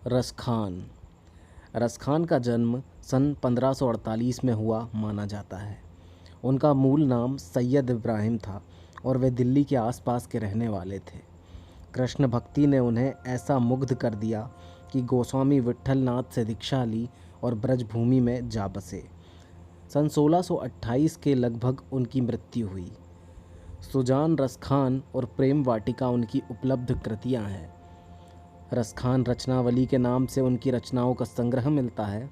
रसखान। रसखान का जन्म सन 1548 में हुआ माना जाता है। उनका मूल नाम सैयद इब्राहिम था और वे दिल्ली के आसपास के रहने वाले थे। कृष्ण भक्ति ने उन्हें ऐसा मुग्ध कर दिया कि गोस्वामी विट्ठल नाथ से दीक्षा ली और ब्रजभूमि में जा बसे। सन 1628 के लगभग उनकी मृत्यु हुई। सुजान रसखान और प्रेम वाटिका उनकी उपलब्ध कृतियां हैं। रसखान रचनावली के नाम से उनकी रचनाओं का संग्रह मिलता है।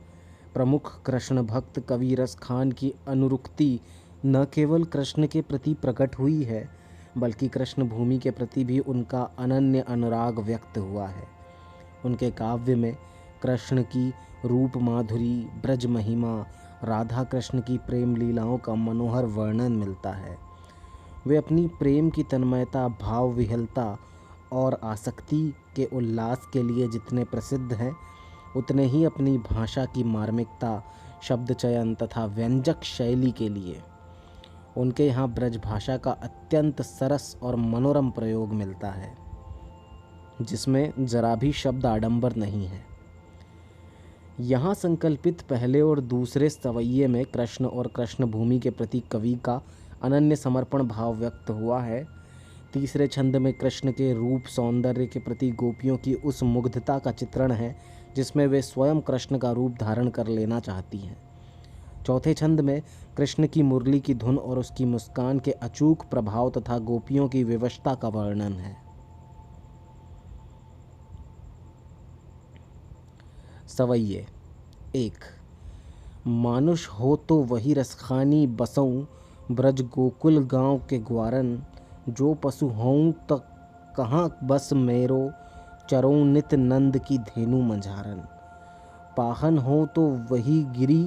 प्रमुख कृष्ण भक्त कवि रसखान की अनुरक्ति न केवल कृष्ण के प्रति प्रकट हुई है, बल्कि कृष्ण भूमि के प्रति भी उनका अनन्य अनुराग व्यक्त हुआ है। उनके काव्य में कृष्ण की रूप माधुरी, ब्रज महिमा, राधा कृष्ण की प्रेम लीलाओं का मनोहर वर्णन मिलता है। वे अपनी प्रेम की तन्मयता, भाव विह्वलता और आसक्ति के उल्लास के लिए जितने प्रसिद्ध हैं, उतने ही अपनी भाषा की मार्मिकता, शब्द चयन तथा व्यंजक शैली के लिए। उनके यहाँ ब्रज भाषा का अत्यंत सरस और मनोरम प्रयोग मिलता है, जिसमें जरा भी शब्द आडंबर नहीं है। यहाँ संकल्पित पहले और दूसरे सवैये में कृष्ण और कृष्ण भूमि के प्रति कवि का अनन्य समर्पण भाव व्यक्त हुआ है। तीसरे छंद में कृष्ण के रूप सौंदर्य के प्रति गोपियों की उस मुग्धता का चित्रण है जिसमें वे स्वयं कृष्ण का रूप धारण कर लेना चाहती हैं। चौथे छंद में कृष्ण की मुरली की धुन और उसकी मुस्कान के अचूक प्रभाव तथा गोपियों की विवशता का वर्णन है। सवैये। 1। मानुष हो तो वही रसखानी बसऊँ, ब्रज गोकुल गांव के ग्वारन, जो पशु होऊँ तक कहाँ बस मेरो, चरऊँ नित नंद की धेनु मंझारन। पाहन हो तो वही गिरी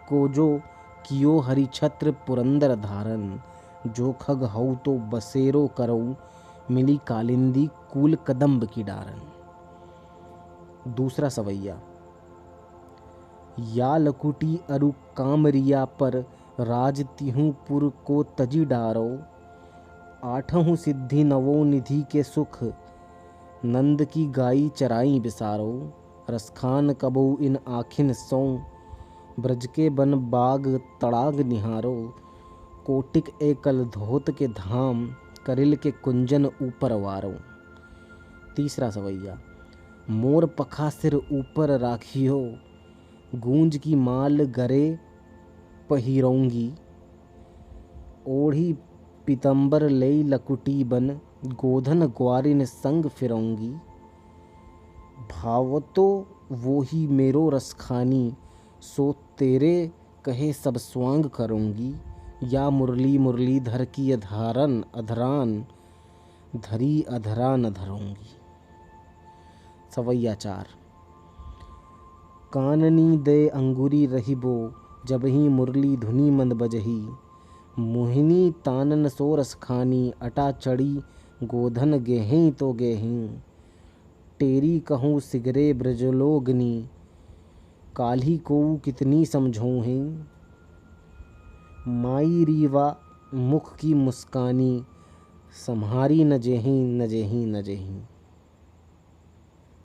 को जो कियो हरि छत्र पुरंदर धारन, जो खग हो तो बसेरो करऊ, मिली कालिंदी कूल कदम्ब की डारन। दूसरा सवैया। या लकुटी अरु कामरिया पर, राज तिहूँ पुर को तजी डारो, आठहूँ सिद्धि नवो निधि के सुख, नंद की गाई चराई बिसारो। रसखान कबो इन आखिन सौ, ब्रज के बन बाग तड़ाग निहारो, कोटिक एकल धोत के धाम, करिल के कुंजन ऊपर वारो। तीसरा सवैया। मोर पखा सिर ऊपर राखियो, गूंज की माल गरे पहिरोंगी, ओढ़ी पीतंबर लई लकुटी बन, गोधन ग्वारिन संग फिरोंगी। भावतो वो ही मेरो रसखानी, सो तेरे कहे सब स्वांग करूँगी। या मुरली मुरलीधर की अधारन अधरान, धरी अधरा न धरूँगी। सवैया 4। काननी दे अंगुरी रहिबो, जब ही मुरली धुनी मंद बजही, मोहिनी तानन सो रसखानी, अटा चढ़ी गोधन गेहीं तो गेहीं। टेरी कहूँ सिगरे ब्रजलोगनी, काल्ही को कितनी समझोहीं। माई रीवा मुख की मुस्कानी, सम्हारी न जेहीं न जेहीं न जेहीं।